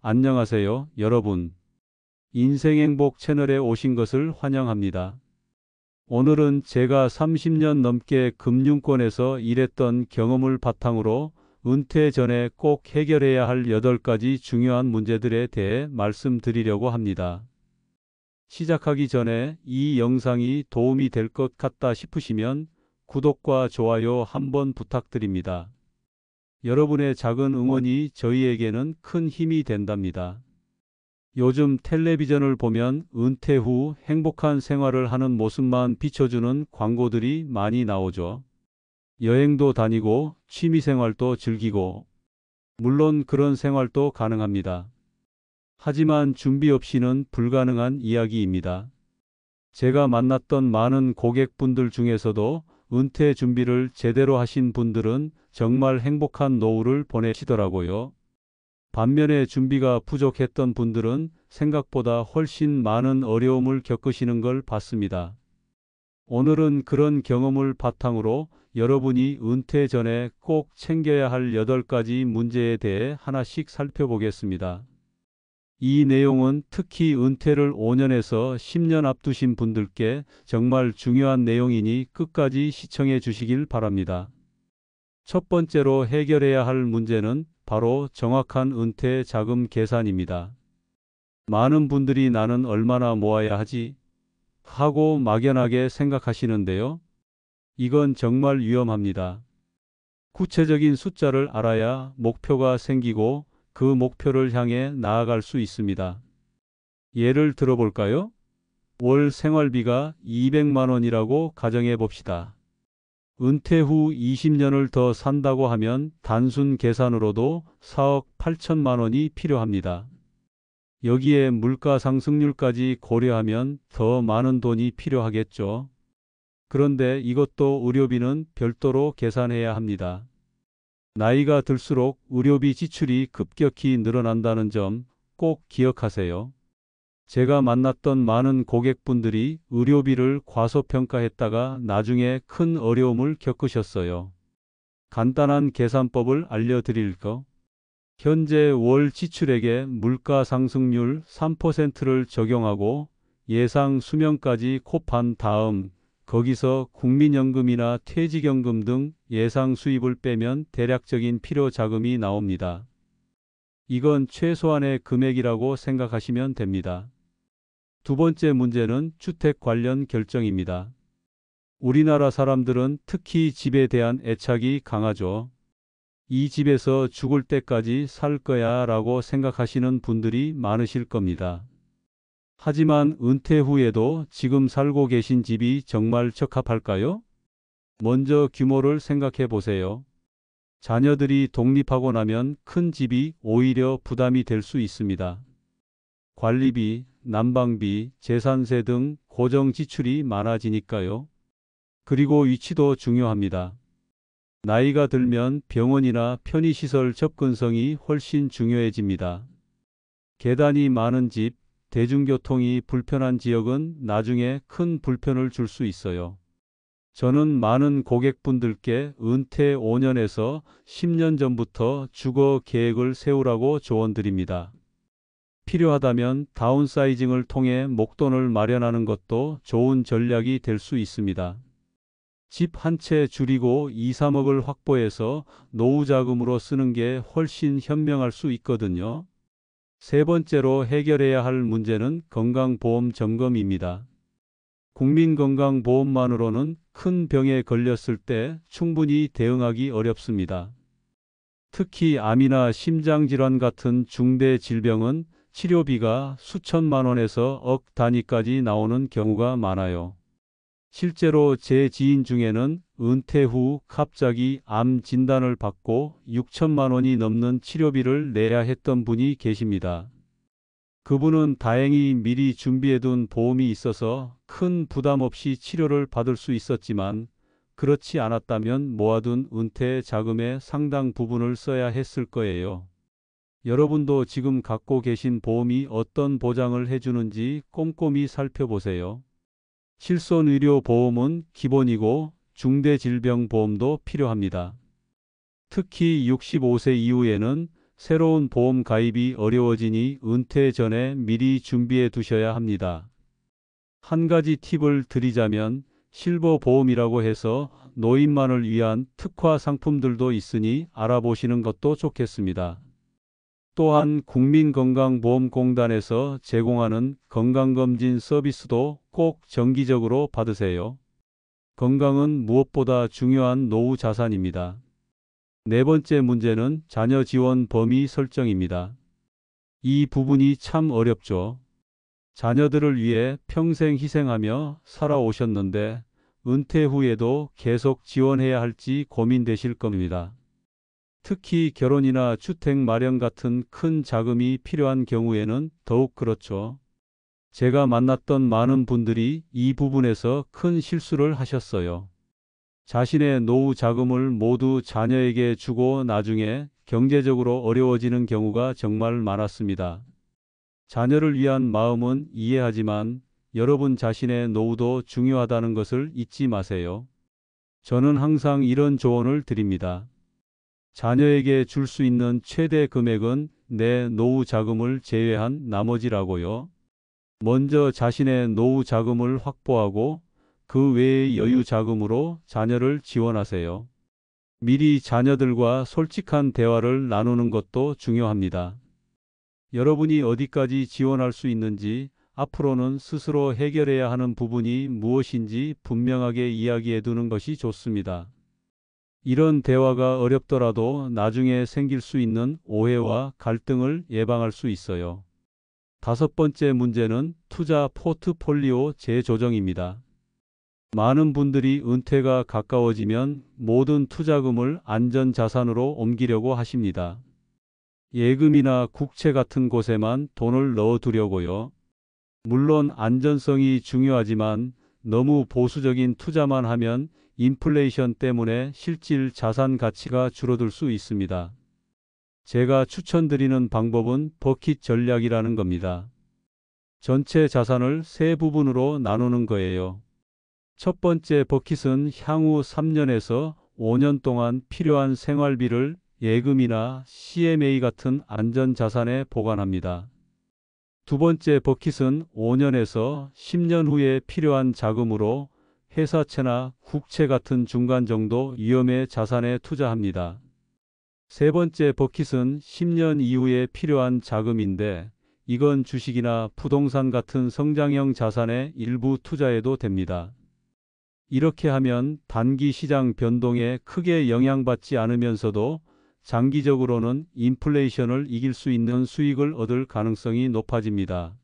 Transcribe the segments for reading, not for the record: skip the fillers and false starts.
안녕하세요, 여러분. 인생행복 채널에 오신 것을 환영합니다. 오늘은 제가 30년 넘게 금융권에서 일했던 경험을 바탕으로 은퇴 전에 꼭 해결해야 할 8가지 중요한 문제들에 대해 말씀드리려고 합니다. 시작하기 전에 이 영상이 도움이 될 것 같다 싶으시면 구독과 좋아요 한번 부탁드립니다. 여러분의 작은 응원이 저희에게는 큰 힘이 된답니다. 요즘 텔레비전을 보면 은퇴 후 행복한 생활을 하는 모습만 비춰주는 광고들이 많이 나오죠. 여행도 다니고 취미생활도 즐기고, 물론 그런 생활도 가능합니다. 하지만 준비 없이는 불가능한 이야기입니다. 제가 만났던 많은 고객분들 중에서도 은퇴 준비를 제대로 하신 분들은 정말 행복한 노후를 보내시더라고요. 반면에 준비가 부족했던 분들은 생각보다 훨씬 많은 어려움을 겪으시는 걸 봤습니다. 오늘은 그런 경험을 바탕으로 여러분이 은퇴 전에 꼭 챙겨야 할 8가지 문제에 대해 하나씩 살펴보겠습니다. 이 내용은 특히 은퇴를 5년에서 10년 앞두신 분들께 정말 중요한 내용이니 끝까지 시청해 주시길 바랍니다. 첫 번째로 해결해야 할 문제는 바로 정확한 은퇴 자금 계산입니다. 많은 분들이 나는 얼마나 모아야 하지? 하고 막연하게 생각하시는데요. 이건 정말 위험합니다. 구체적인 숫자를 알아야 목표가 생기고 그 목표를 향해 나아갈 수 있습니다. 예를 들어볼까요? 월 생활비가 200만 원이라고 가정해 봅시다. 은퇴 후 20년을 더 산다고 하면 단순 계산으로도 4억 8천만 원이 필요합니다. 여기에 물가 상승률까지 고려하면 더 많은 돈이 필요하겠죠. 그런데 이것도 의료비는 별도로 계산해야 합니다. 나이가 들수록 의료비 지출이 급격히 늘어난다는 점 꼭 기억하세요. 제가 만났던 많은 고객분들이 의료비를 과소평가했다가 나중에 큰 어려움을 겪으셨어요. 간단한 계산법을 알려드릴까? 현재 월 지출액에 물가 상승률 3%를 적용하고 예상 수명까지 곱한 다음 거기서 국민연금이나 퇴직연금 등 예상 수입을 빼면 대략적인 필요 자금이 나옵니다. 이건 최소한의 금액이라고 생각하시면 됩니다. 두 번째 문제는 주택 관련 결정입니다. 우리나라 사람들은 특히 집에 대한 애착이 강하죠. 이 집에서 죽을 때까지 살 거야 라고 생각하시는 분들이 많으실 겁니다. 하지만 은퇴 후에도 지금 살고 계신 집이 정말 적합할까요? 먼저 규모를 생각해 보세요. 자녀들이 독립하고 나면 큰 집이 오히려 부담이 될 수 있습니다. 관리비, 난방비, 재산세 등 고정 지출이 많아지니까요. 그리고 위치도 중요합니다. 나이가 들면 병원이나 편의시설 접근성이 훨씬 중요해집니다. 계단이 많은 집, 대중교통이 불편한 지역은 나중에 큰 불편을 줄 수 있어요. 저는 많은 고객분들께 은퇴 5년에서 10년 전부터 주거 계획을 세우라고 조언드립니다. 필요하다면 다운사이징을 통해 목돈을 마련하는 것도 좋은 전략이 될 수 있습니다. 집 한 채 줄이고 2, 3억을 확보해서 노후 자금으로 쓰는 게 훨씬 현명할 수 있거든요. 세 번째로 해결해야 할 문제는 건강보험 점검입니다. 국민건강보험만으로는 큰 병에 걸렸을 때 충분히 대응하기 어렵습니다. 특히 암이나 심장질환 같은 중대 질병은 치료비가 수천만 원에서 억 단위까지 나오는 경우가 많아요. 실제로 제 지인 중에는 은퇴 후 갑자기 암 진단을 받고 6천만 원이 넘는 치료비를 내야 했던 분이 계십니다. 그분은 다행히 미리 준비해둔 보험이 있어서 큰 부담 없이 치료를 받을 수 있었지만 그렇지 않았다면 모아둔 은퇴 자금의 상당 부분을 써야 했을 거예요. 여러분도 지금 갖고 계신 보험이 어떤 보장을 해주는지 꼼꼼히 살펴보세요. 실손의료보험은 기본이고 중대질병보험도 필요합니다. 특히 65세 이후에는 새로운 보험 가입이 어려워지니 은퇴 전에 미리 준비해 두셔야 합니다. 한 가지 팁을 드리자면 실버 보험이라고 해서 노인만을 위한 특화 상품들도 있으니 알아보시는 것도 좋겠습니다. 또한 국민건강보험공단에서 제공하는 건강검진 서비스도 꼭 정기적으로 받으세요. 건강은 무엇보다 중요한 노후 자산입니다. 네 번째 문제는 자녀 지원 범위 설정입니다. 이 부분이 참 어렵죠. 자녀들을 위해 평생 희생하며 살아오셨는데 은퇴 후에도 계속 지원해야 할지 고민되실 겁니다. 특히 결혼이나 주택 마련 같은 큰 자금이 필요한 경우에는 더욱 그렇죠. 제가 만났던 많은 분들이 이 부분에서 큰 실수를 하셨어요. 자신의 노후 자금을 모두 자녀에게 주고 나중에 경제적으로 어려워지는 경우가 정말 많았습니다. 자녀를 위한 마음은 이해하지만 여러분 자신의 노후도 중요하다는 것을 잊지 마세요. 저는 항상 이런 조언을 드립니다. 자녀에게 줄 수 있는 최대 금액은 내 노후 자금을 제외한 나머지라고요. 먼저 자신의 노후 자금을 확보하고 그 외의 여유 자금으로 자녀를 지원하세요. 미리 자녀들과 솔직한 대화를 나누는 것도 중요합니다. 여러분이 어디까지 지원할 수 있는지, 앞으로는 스스로 해결해야 하는 부분이 무엇인지 분명하게 이야기해 두는 것이 좋습니다. 이런 대화가 어렵더라도 나중에 생길 수 있는 오해와 갈등을 예방할 수 있어요. 다섯 번째 문제는 투자 포트폴리오 재조정입니다. 많은 분들이 은퇴가 가까워지면 모든 투자금을 안전자산으로 옮기려고 하십니다. 예금이나 국채 같은 곳에만 돈을 넣어두려고요. 물론 안전성이 중요하지만 너무 보수적인 투자만 하면 인플레이션 때문에 실질 자산 가치가 줄어들 수 있습니다. 제가 추천드리는 방법은 버킷 전략이라는 겁니다. 전체 자산을 세 부분으로 나누는 거예요. 첫 번째 버킷은 향후 3년에서 5년 동안 필요한 생활비를 예금이나 CMA 같은 안전자산에 보관합니다. 두 번째 버킷은 5년에서 10년 후에 필요한 자금으로 회사채나 국채 같은 중간 정도 위험의 자산에 투자합니다. 세 번째 버킷은 10년 이후에 필요한 자금인데 이건 주식이나 부동산 같은 성장형 자산에 일부 투자해도 됩니다. 이렇게 하면 단기 시장 변동에 크게 영향받지 않으면서도 장기적으로는 인플레이션을 이길 수 있는 수익을 얻을 가능성이 높아집니다.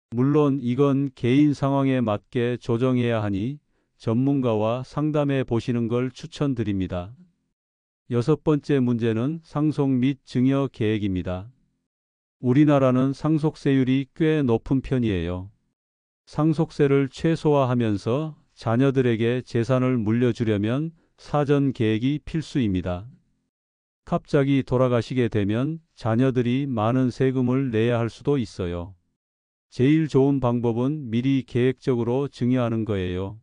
물론 이건 개인 상황에 맞게 조정해야 하니 전문가와 상담해 보시는 걸 추천드립니다. 여섯 번째 문제는 상속 및 증여 계획입니다. 우리나라는 상속세율이 꽤 높은 편이에요. 상속세를 최소화하면서 자녀들에게 재산을 물려주려면 사전 계획이 필수입니다. 갑자기 돌아가시게 되면 자녀들이 많은 세금을 내야 할 수도 있어요. 제일 좋은 방법은 미리 계획적으로 증여하는 거예요.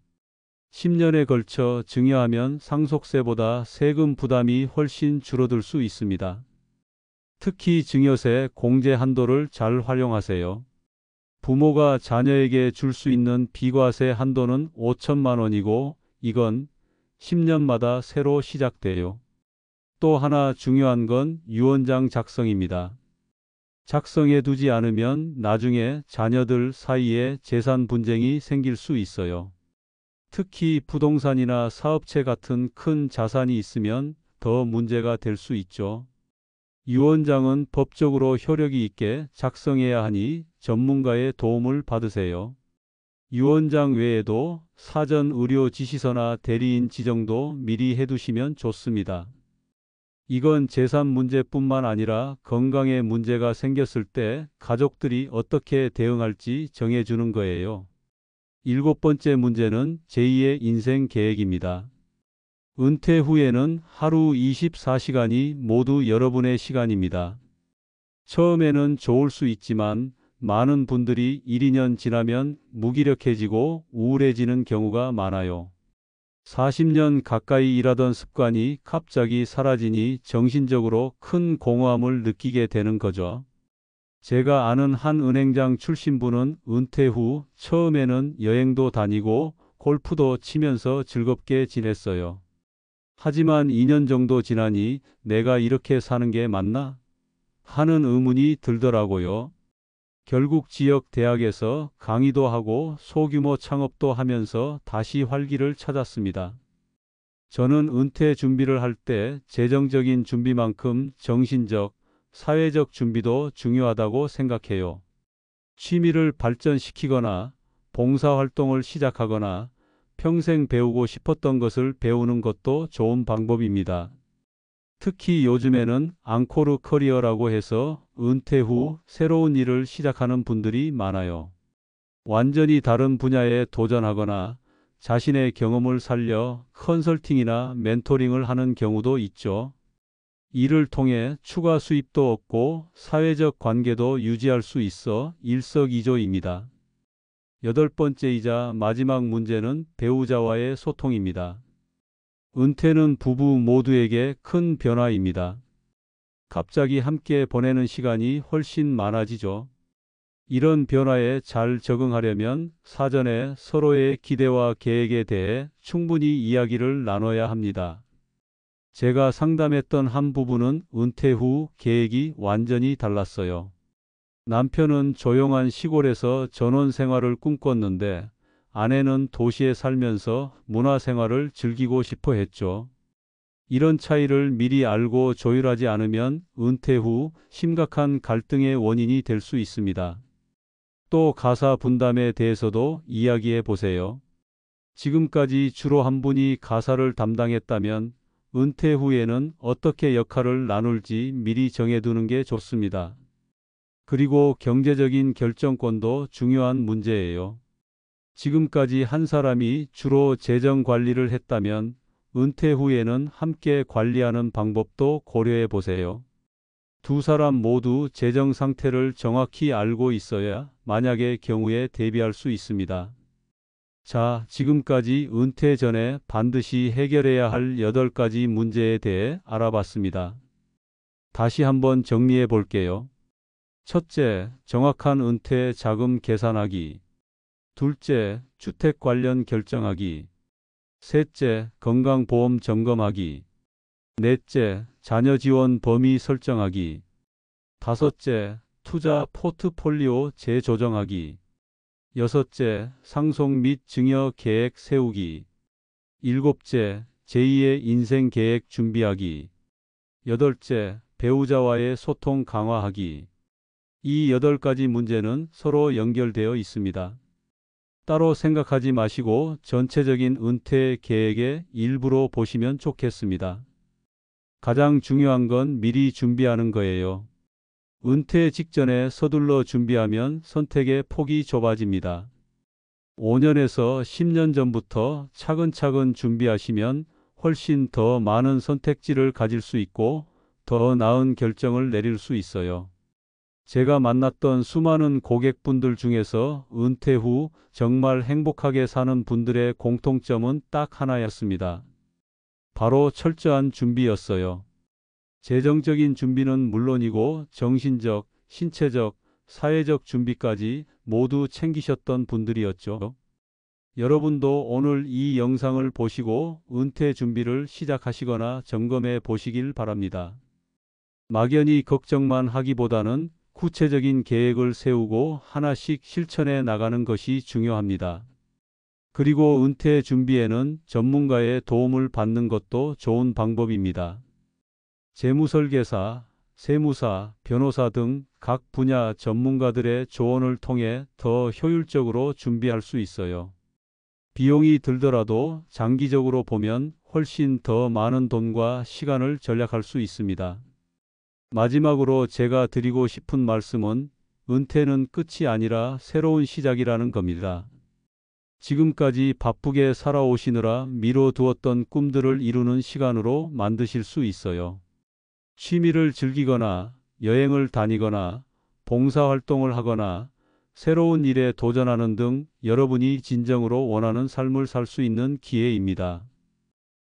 10년에 걸쳐 증여하면 상속세보다 세금 부담이 훨씬 줄어들 수 있습니다. 특히 증여세 공제 한도를 잘 활용하세요. 부모가 자녀에게 줄 수 있는 비과세 한도는 5천만 원이고 이건 10년마다 새로 시작돼요. 또 하나 중요한 건 유언장 작성입니다. 작성해 두지 않으면 나중에 자녀들 사이에 재산 분쟁이 생길 수 있어요. 특히 부동산이나 사업체 같은 큰 자산이 있으면 더 문제가 될 수 있죠. 유언장은 법적으로 효력이 있게 작성해야 하니 전문가의 도움을 받으세요. 유언장 외에도 사전 의료 지시서나 대리인 지정도 미리 해두시면 좋습니다. 이건 재산 문제뿐만 아니라 건강에 문제가 생겼을 때 가족들이 어떻게 대응할지 정해주는 거예요. 일곱 번째 문제는 제2의 인생 계획입니다. 은퇴 후에는 하루 24시간이 모두 여러분의 시간입니다. 처음에는 좋을 수 있지만 많은 분들이 1, 2년 지나면 무기력해지고 우울해지는 경우가 많아요. 40년 가까이 일하던 습관이 갑자기 사라지니 정신적으로 큰 공허함을 느끼게 되는 거죠. 제가 아는 한 은행장 출신분은 은퇴 후 처음에는 여행도 다니고 골프도 치면서 즐겁게 지냈어요. 하지만 2년 정도 지나니 내가 이렇게 사는 게 맞나? 하는 의문이 들더라고요. 결국 지역 대학에서 강의도 하고 소규모 창업도 하면서 다시 활기를 찾았습니다. 저는 은퇴 준비를 할 때 재정적인 준비만큼 정신적, 사회적 준비도 중요하다고 생각해요. 취미를 발전시키거나 봉사활동을 시작하거나 평생 배우고 싶었던 것을 배우는 것도 좋은 방법입니다. 특히 요즘에는 앙코르 커리어라고 해서 은퇴 후 새로운 일을 시작하는 분들이 많아요. 완전히 다른 분야에 도전하거나 자신의 경험을 살려 컨설팅이나 멘토링을 하는 경우도 있죠. 이를 통해 추가 수입도 얻고 사회적 관계도 유지할 수 있어 일석이조입니다. 여덟 번째이자 마지막 문제는 배우자와의 소통입니다. 은퇴는 부부 모두에게 큰 변화입니다. 갑자기 함께 보내는 시간이 훨씬 많아지죠. 이런 변화에 잘 적응하려면 사전에 서로의 기대와 계획에 대해 충분히 이야기를 나눠야 합니다. 제가 상담했던 한 부부는 은퇴 후 계획이 완전히 달랐어요. 남편은 조용한 시골에서 전원 생활을 꿈꿨는데 아내는 도시에 살면서 문화 생활을 즐기고 싶어 했죠. 이런 차이를 미리 알고 조율하지 않으면 은퇴 후 심각한 갈등의 원인이 될 수 있습니다. 또 가사 분담에 대해서도 이야기해 보세요. 지금까지 주로 한 분이 가사를 담당했다면 은퇴 후에는 어떻게 역할을 나눌지 미리 정해두는 게 좋습니다. 그리고 경제적인 결정권도 중요한 문제예요. 지금까지 한 사람이 주로 재정 관리를 했다면 은퇴 후에는 함께 관리하는 방법도 고려해 보세요. 두 사람 모두 재정 상태를 정확히 알고 있어야 만약의 경우에 대비할 수 있습니다. 자, 지금까지 은퇴 전에 반드시 해결해야 할 8가지 문제에 대해 알아봤습니다. 다시 한번 정리해 볼게요. 첫째, 정확한 은퇴 자금 계산하기. 둘째, 주택 관련 결정하기. 셋째, 건강보험 점검하기. 넷째, 자녀 지원 범위 설정하기. 다섯째, 투자 포트폴리오 재조정하기. 여섯째, 상속 및 증여 계획 세우기. 일곱째, 제2의 인생 계획 준비하기. 여덟째, 배우자와의 소통 강화하기. 이 8가지 문제는 서로 연결되어 있습니다. 따로 생각하지 마시고 전체적인 은퇴 계획의 일부로 보시면 좋겠습니다. 가장 중요한 건 미리 준비하는 거예요. 은퇴 직전에 서둘러 준비하면 선택의 폭이 좁아집니다. 5년에서 10년 전부터 차근차근 준비하시면 훨씬 더 많은 선택지를 가질 수 있고 더 나은 결정을 내릴 수 있어요. 제가 만났던 수많은 고객분들 중에서 은퇴 후 정말 행복하게 사는 분들의 공통점은 딱 하나였습니다. 바로 철저한 준비였어요. 재정적인 준비는 물론이고 정신적, 신체적, 사회적 준비까지 모두 챙기셨던 분들이었죠. 여러분도 오늘 이 영상을 보시고 은퇴 준비를 시작하시거나 점검해 보시길 바랍니다. 막연히 걱정만 하기보다는 구체적인 계획을 세우고 하나씩 실천해 나가는 것이 중요합니다. 그리고 은퇴 준비에는 전문가의 도움을 받는 것도 좋은 방법입니다. 재무설계사, 세무사, 변호사 등 각 분야 전문가들의 조언을 통해 더 효율적으로 준비할 수 있어요. 비용이 들더라도 장기적으로 보면 훨씬 더 많은 돈과 시간을 절약할 수 있습니다. 마지막으로 제가 드리고 싶은 말씀은 은퇴는 끝이 아니라 새로운 시작이라는 겁니다. 지금까지 바쁘게 살아오시느라 미뤄두었던 꿈들을 이루는 시간으로 만드실 수 있어요. 취미를 즐기거나 여행을 다니거나 봉사활동을 하거나 새로운 일에 도전하는 등 여러분이 진정으로 원하는 삶을 살 수 있는 기회입니다.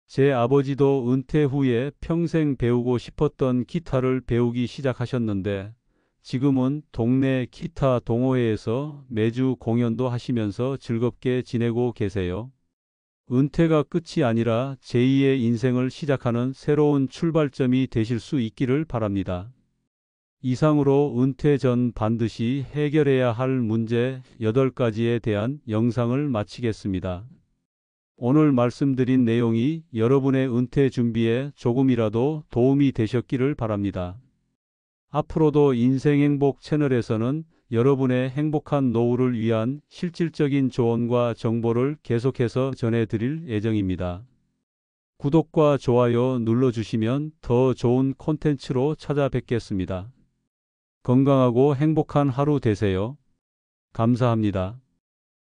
제 아버지도 은퇴 후에 평생 배우고 싶었던 기타를 배우기 시작하셨는데 지금은 동네 기타 동호회에서 매주 공연도 하시면서 즐겁게 지내고 계세요. 은퇴가 끝이 아니라 제2의 인생을 시작하는 새로운 출발점이 되실 수 있기를 바랍니다. 이상으로 은퇴 전 반드시 해결해야 할 문제 8가지에 대한 영상을 마치겠습니다. 오늘 말씀드린 내용이 여러분의 은퇴 준비에 조금이라도 도움이 되셨기를 바랍니다. 앞으로도 인생행복 채널에서는 여러분의 행복한 노후를 위한 실질적인 조언과 정보를 계속해서 전해드릴 예정입니다. 구독과 좋아요 눌러주시면 더 좋은 콘텐츠로 찾아뵙겠습니다. 건강하고 행복한 하루 되세요. 감사합니다.